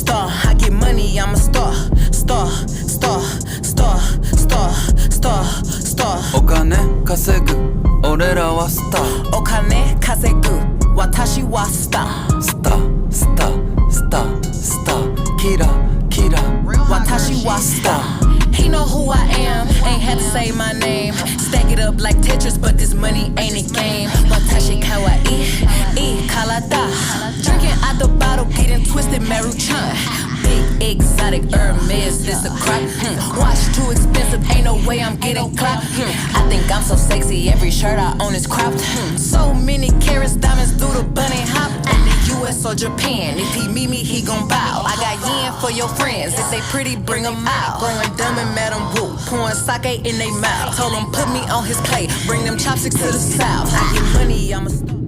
star. I get money, I'm a star. お金稼ぐ俺らはスター。お金稼ぐ私はスター。スタースタースタースターキラキラ私はスター。He know who I am, ain't had to say my name. Stack it up like Tetris, but this money ain't a game. Watashi kawaii, kalada. Drinking out the bottle, getting twisted, Maruchan. Big exotic Hermes, this a crop. Watch too expensive, ain't no way I'm getting clapped. I think I'm so sexy, every shirt I own is cropped. So many carats, diamonds through the bunny hop. In the US or Japan, if he meet me, he gon' bow. I got yen for your friends, if they pretty, bring them out. Growing dumb and Madam Wu, pouring sake in they mouth. Told him put me on his plate, bring them chopsticks to the south. I get money, I'm a